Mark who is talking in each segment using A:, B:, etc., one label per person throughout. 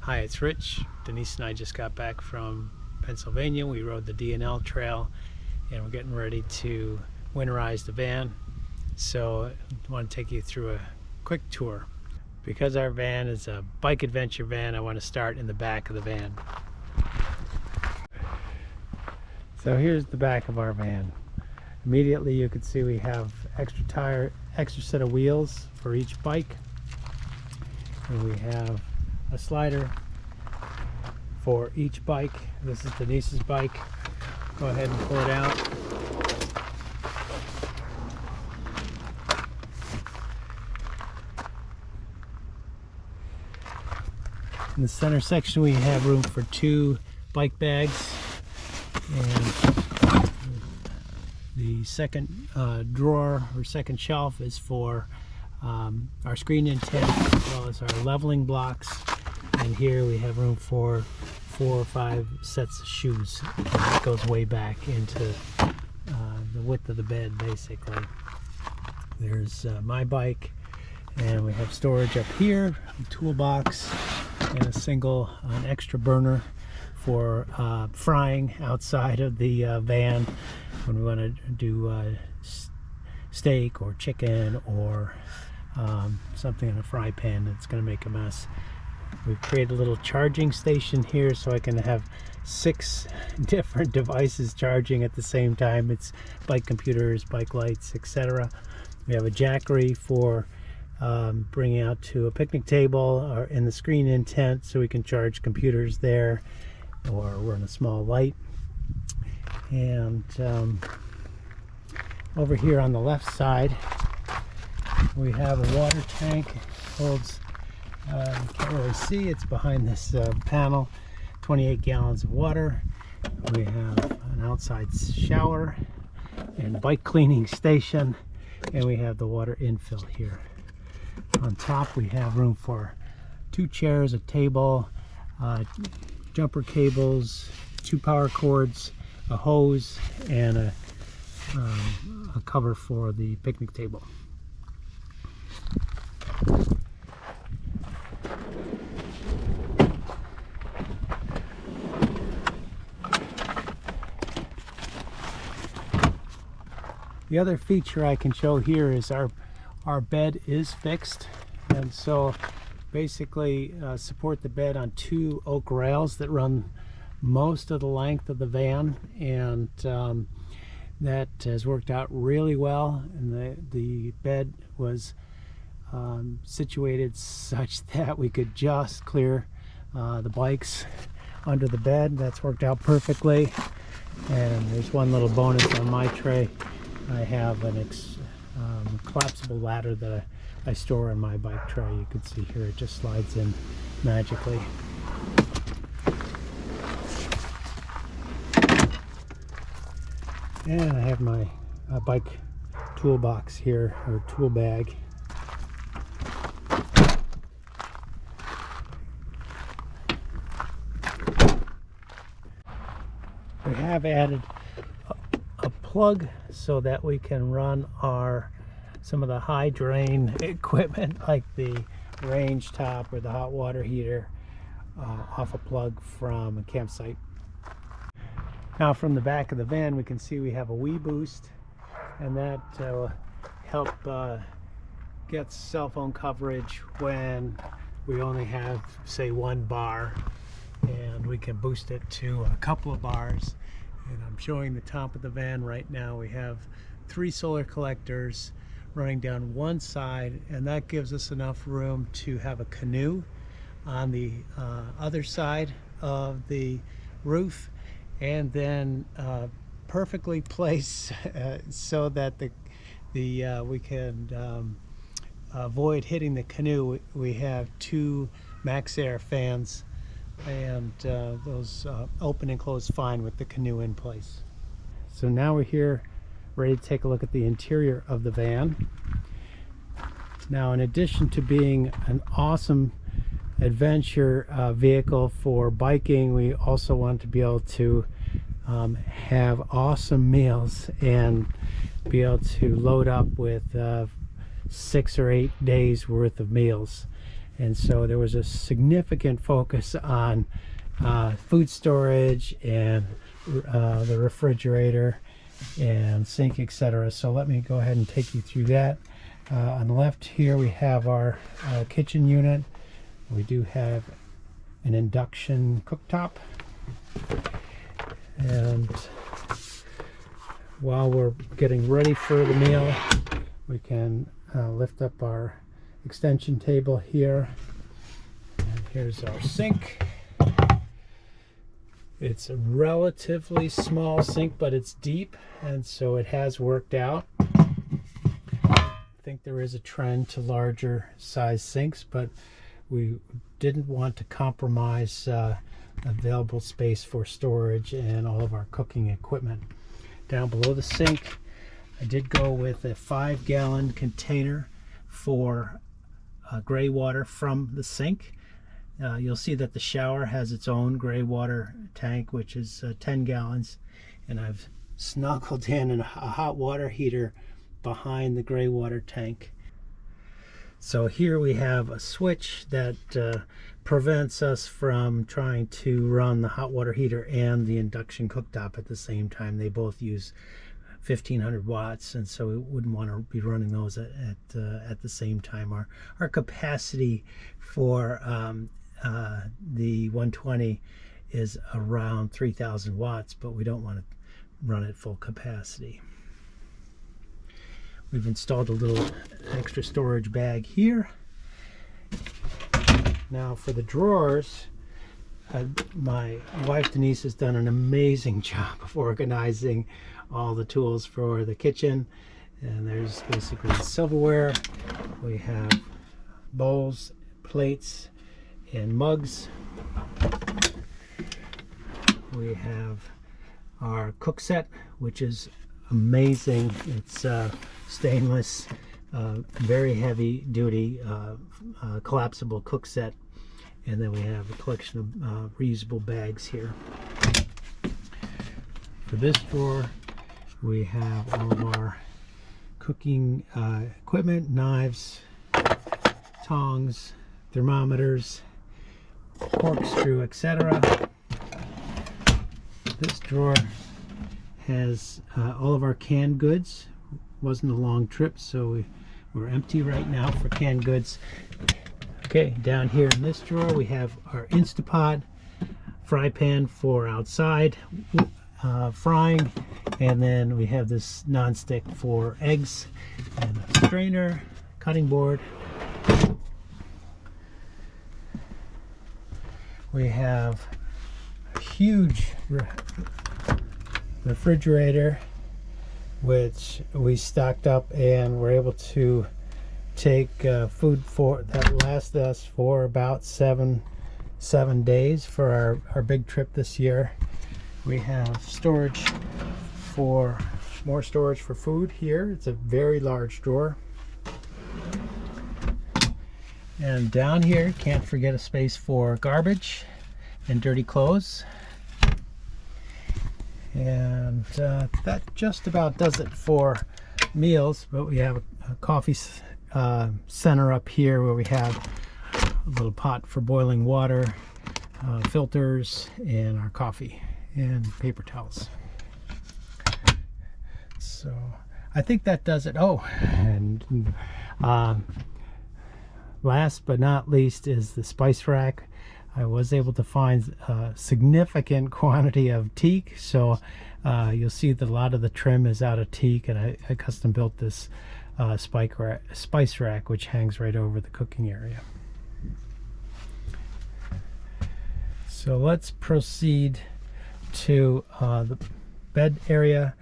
A: Hi, it's Rich. Denise and I just got back from Pennsylvania. We rode the D&L trail and we're getting ready to winterize the van. So I want to take you through a quick tour. Because our van is a bike adventure van, I want to start in the back of the van. So here's the back of our van. Immediately you can see we have extra set of wheels for each bike. And we have a slider for each bike. This is Denise's bike. Go ahead and pull it out. In the center section we have room for 2 bike bags, and the second drawer or second shelf is for our screen intent as well as our leveling blocks, and here we have room for 4 or 5 sets of shoes. And that goes way back into the width of the bed basically. There's my bike, and we have storage up here, a toolbox, and an extra burner for frying outside of the van when we want to do steak or chicken or something in a fry pan that's going to make a mess. We've created a little charging station here so I can have 6 different devices charging at the same time. It's bike computers, bike lights, etc. We have a jackery for bringing out to a picnic table or in the screen intent so we can charge computers there or run a small light. And over here on the left side we have a water tank. It holds, you can't really see, it's behind this panel, 28 gallons of water. We have an outside shower and bike cleaning station, and we have the water infill here. On top we have room for 2 chairs, a table, jumper cables, 2 power cords, a hose, and a cover for the picnic table. The other feature I can show here is our bed is fixed, and so basically support the bed on 2 oak rails that run most of the length of the van, and that has worked out really well. And the bed was situated such that we could just clear the bikes under the bed. That's worked out perfectly. And there's one little bonus on my tray. I have an collapsible ladder that I store on my bike tray. You can see here it just slides in magically. And I have my bike toolbox here, or tool bag. We have added a plug so that we can run some of the high drain equipment like the range top or the hot water heater off a plug from a campsite. Now from the back of the van we can see we have a Wii Boost, and that help get cell phone coverage when we only have, say, 1 bar, and we can boost it to a couple of bars. And I'm showing the top of the van right now. We have 3 solar collectors running down one side, and that gives us enough room to have a Canoe on the other side of the roof, and then perfectly placed so that we can avoid hitting the Canoe. We have 2 Max Air fans, and those open and close fine with the Canoe in place. So now we're here ready to take a look at the interior of the van. Now, in addition to being an awesome adventure vehicle for biking, we also want to be able to have awesome meals and be able to load up with 6 or 8 days worth of meals. and so there was a significant focus on food storage and the refrigerator and sink, etc. So let me go ahead and take you through that. On the left here we have our kitchen unit. We do have an induction cooktop, and while we're getting ready for the meal, we can lift up our extension table here, and here's our sink. It's a relatively small sink, but it's deep, and so it has worked out. I think there is a trend to larger size sinks, but we didn't want to compromise available space for storage and all of our cooking equipment. Down below the sink, I did go with a 5-gallon container for gray water from the sink. You'll see that the shower has its own gray water tank, which is 10 gallons, and I've snuggled in a hot water heater behind the gray water tank. So here we have a switch that prevents us from trying to run the hot water heater and the induction cooktop at the same time. They both use 1500 watts, and so we wouldn't want to be running those at the same time. Our capacity for the 120 is around 3000 watts, but we don't want to run at full capacity. We've installed a little extra storage bag here. Now for the drawers, my wife Denise has done an amazing job of organizing all the tools for the kitchen. And there's basically silverware. We have bowls, plates, and mugs. We have our cook set, which is amazing. It's stainless, very heavy duty, collapsible cook set. And then we have a collection of reusable bags here. For this drawer, we have all of our cooking equipment, knives, tongs, thermometers, corkscrew, etc. This drawer has all of our canned goods. Wasn't a long trip, so we're empty right now for canned goods. Okay, down here in this drawer we have our Instapot, fry pan for outside frying, and then we have this non-stick for eggs, and a strainer, cutting board. We have a huge refrigerator, which we stocked up and we're able to take food for that lasts us for about seven days for our big trip this year. We have storage for more storage for food here. It's a very large drawer. And down here, can't forget a space for garbage and dirty clothes. And that just about does it for meals, but we have a coffee center up here where we have a little pot for boiling water, filters, and our coffee and paper towels. So I think that does it. Oh, and last but not least is the spice rack. I was able to find a significant quantity of teak, so you'll see that a lot of the trim is out of teak, and I custom built this spice rack, which hangs right over the cooking area. So let's proceed to the bed area.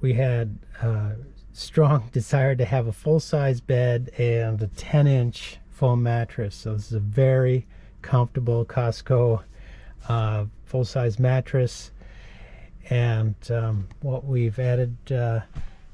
A: We had a strong desire to have a full-size bed and a 10-inch foam mattress. So this is a very comfortable Costco full-size mattress. And what we've added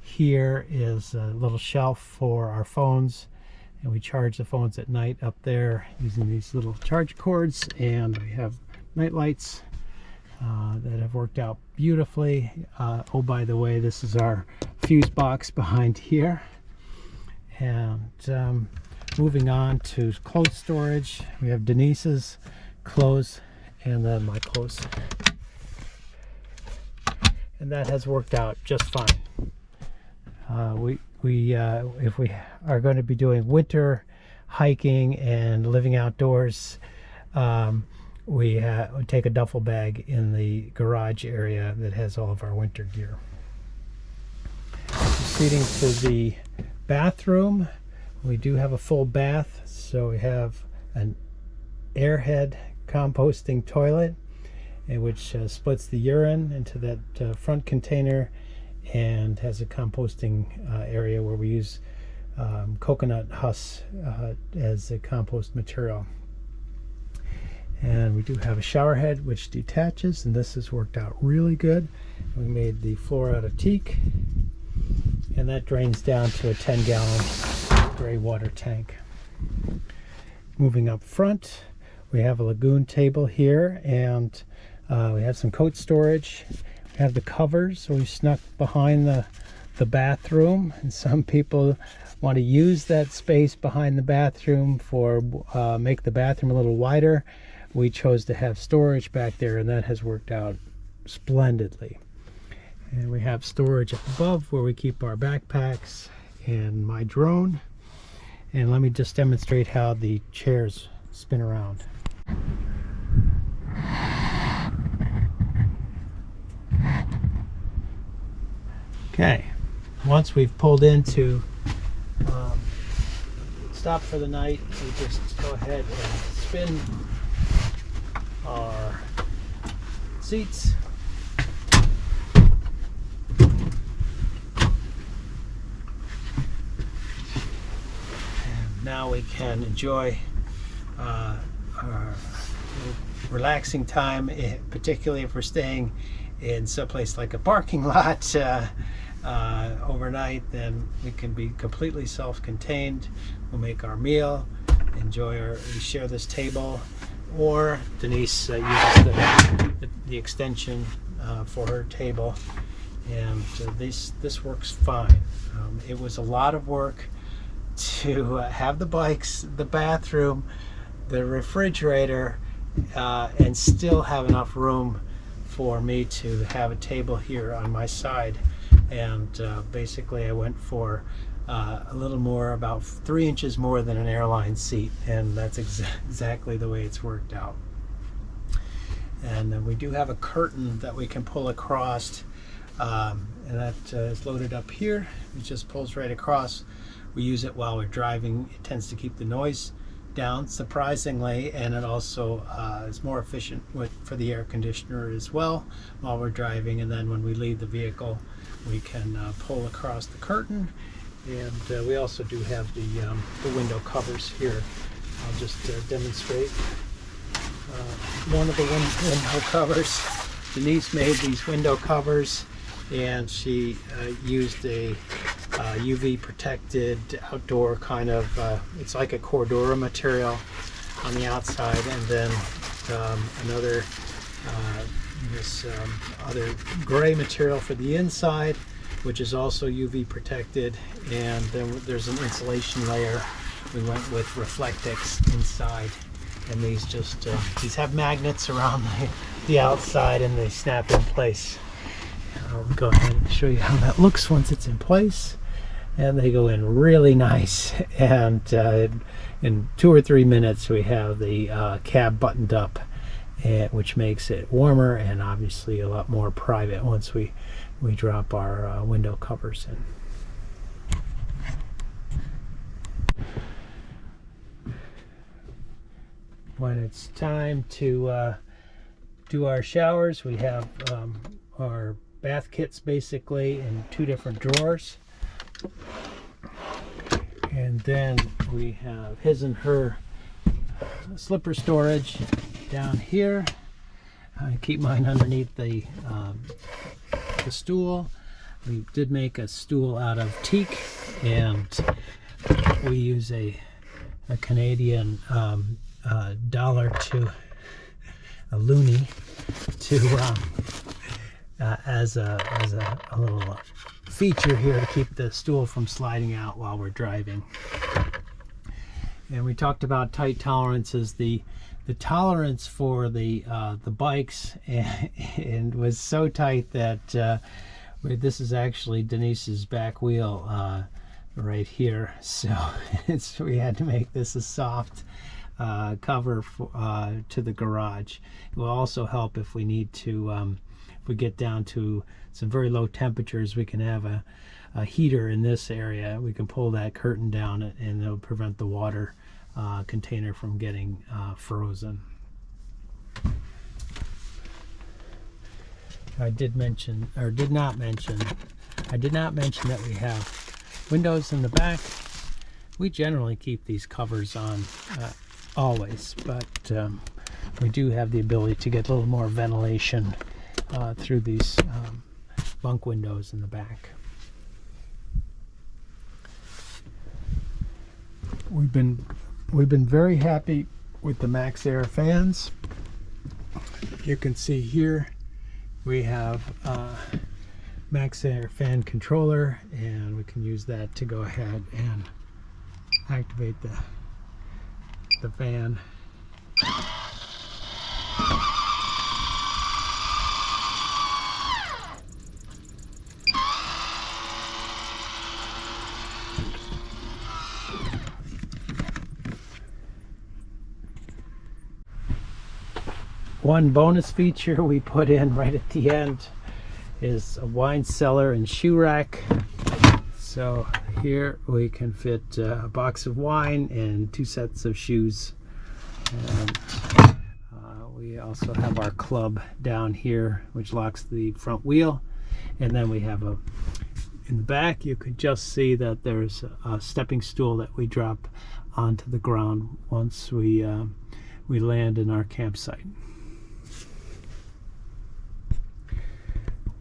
A: here is a little shelf for our phones, and we charge the phones at night up there using these little charge cords, and we have night lights that have worked out beautifully. Oh, by the way, this is our fuse box behind here, and Moving on to clothes storage, we have Denise's clothes and then my clothes. And that has worked out just fine. If we are going to be doing winter hiking and living outdoors, we take a duffel bag in the garage area that has all of our winter gear. Proceeding to the bathroom, we do have a full bath, so we have an airhead composting toilet, which splits the urine into that front container and has a composting area where we use coconut husks as a compost material. And we do have a shower head which detaches, and this has worked out really good. We made the floor out of teak, and that drains down to a 10-gallon gray water tank. Moving up front, we have a lagoon table here, and we have some coat storage. We have the covers, so we snuck behind the bathroom, and some people want to use that space behind the bathroom for make the bathroom a little wider. We chose to have storage back there, and that has worked out splendidly. And we have storage up above where we keep our backpacks and my drone. And let me just demonstrate how the chairs spin around. Okay, once we've pulled in to stop for the night, we just go ahead and spin our seats. And now we can enjoy our relaxing time, particularly if we're staying in someplace like a parking lot overnight. Then we can be completely self-contained. We'll make our meal, we share this table, or Denise uses the extension for her table, and this works fine. It was a lot of work to have the bikes, the bathroom, the refrigerator, and still have enough room for me to have a table here on my side. And basically I went for a little more, about 3 inches more than an airline seat, and that's exactly the way it's worked out. And then we do have a curtain that we can pull across, and that is loaded up here. It just pulls right across. We use it while we're driving. It tends to keep the noise down, surprisingly, and it also is more efficient for the air conditioner as well while we're driving. And then when we leave the vehicle, we can pull across the curtain. And we also do have the window covers here. I'll just demonstrate one of the window covers. Denise made these window covers, and she used a UV protected outdoor kind of, it's like a Cordura material on the outside, and then another other gray material for the inside, which is also UV protected. And then there's an insulation layer. We went with Reflectix inside, and these have magnets around the outside, and they snap in place. I'll go ahead and show you how that looks once it's in place. And they go in really nice, and in 2 or 3 minutes we have the cab buttoned up, which makes it warmer and obviously a lot more private once we drop our window covers in. When it's time to do our showers, we have our bath kits basically in 2 different drawers. And then we have his and her slipper storage down here. I keep mine underneath the stool. We did make a stool out of teak, and we use a Canadian dollar to a loonie to as a little feature here to keep the stool from sliding out while we're driving. And we talked about tight tolerances. The tolerance for the bikes and was so tight that this is actually Denise's back wheel right here. So we had to make this a soft cover to the garage. It will also help if we need to, if we get down to some very low temperatures, we can have a heater in this area. We can pull that curtain down and it'll prevent the water container from getting frozen. I did not mention that we have windows in the back. We generally keep these covers on always, but we do have the ability to get a little more ventilation through these bunk windows in the back. We've been very happy with the Max Air fans. You can see here we have Max Air fan controller, and we can use that to go ahead and activate the fan. One bonus feature we put in right at the end is a wine cellar and shoe rack. So here we can fit a box of wine and 2 sets of shoes. And we also have our club down here, which locks the front wheel. And then we have in the back, you could just see that there's a stepping stool that we drop onto the ground once we land in our campsite.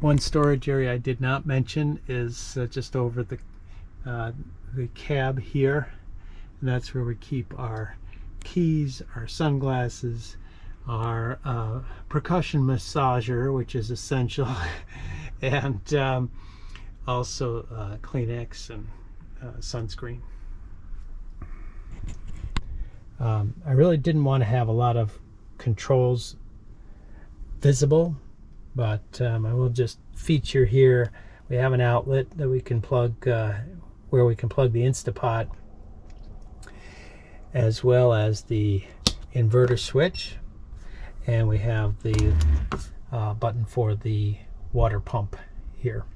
A: One storage area I did not mention is just over the cab here, and that's where we keep our keys, our sunglasses, our percussion massager, which is essential, and also Kleenex and sunscreen. I really didn't want to have a lot of controls visible, but I will just feature here. We have an outlet that we can plug, where we can plug the Instapot, as well as the inverter switch, and we have the button for the water pump here.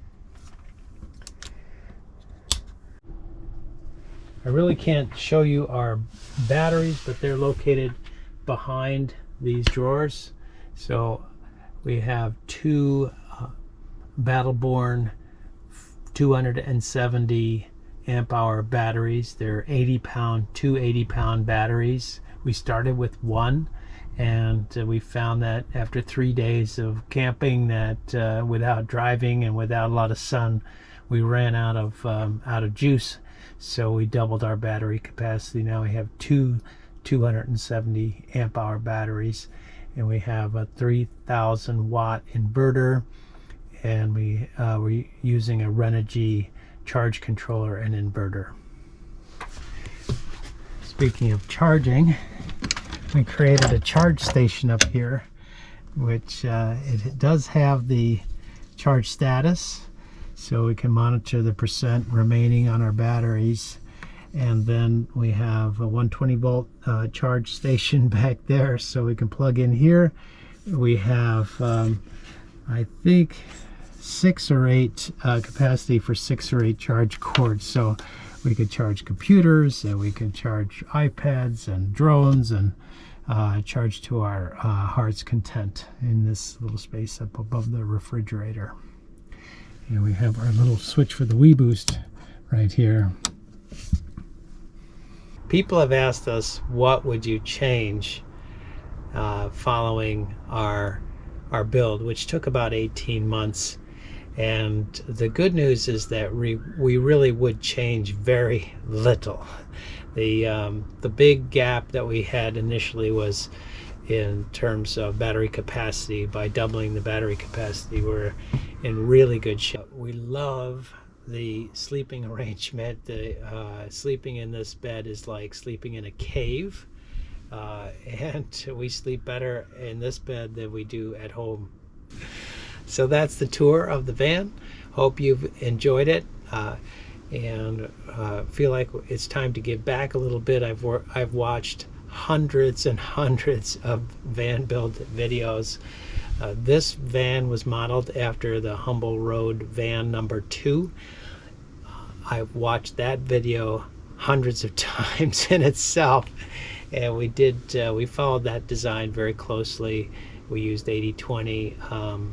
A: I really can't show you our batteries, but they're located behind these drawers. So we have 2 Battleborn 270 amp hour batteries. They're 80-pound, 2 80-pound batteries. We started with 1, and we found that after 3 days of camping, that without driving and without a lot of sun, we ran out of juice. So we doubled our battery capacity. Now we have 2 270 amp hour batteries, and we have a 3,000 watt inverter, and we're using a Renogy charge controller and inverter. Speaking of charging, we created a charge station up here, which it does have the charge status, so we can monitor the percent remaining on our batteries. And then we have a 120 volt charge station back there, so we can plug in here. We have I think 6 or 8 capacity for 6 or 8 charge cords, so we could charge computers, and we can charge iPads and drones, and charge to our heart's content in this little space up above the refrigerator. And we have our little switch for the Wii Boost right here. People have asked us, what would you change following our build, which took about 18 months. And the good news is that we really would change very little. The big gap that we had initially was in terms of battery capacity. By doubling the battery capacity, we're in really good shape. We love the sleeping arrangement. The sleeping in this bed is like sleeping in a cave, and we sleep better in this bed than we do at home. So that's the tour of the van. Hope you've enjoyed it, and feel like it's time to give back a little bit. I've watched hundreds and hundreds of van build videos. This van was modeled after the Humble Road van number 2. I've watched that video hundreds of times in itself, and we followed that design very closely. We used 80/20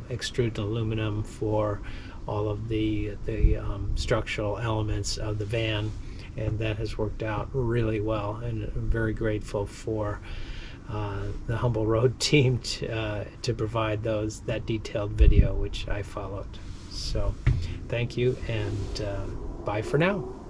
A: extruded aluminum for all of the structural elements of the van, and that has worked out really well, and I'm very grateful for the Humble Road team to provide that detailed video which I followed. So thank you, and bye for now.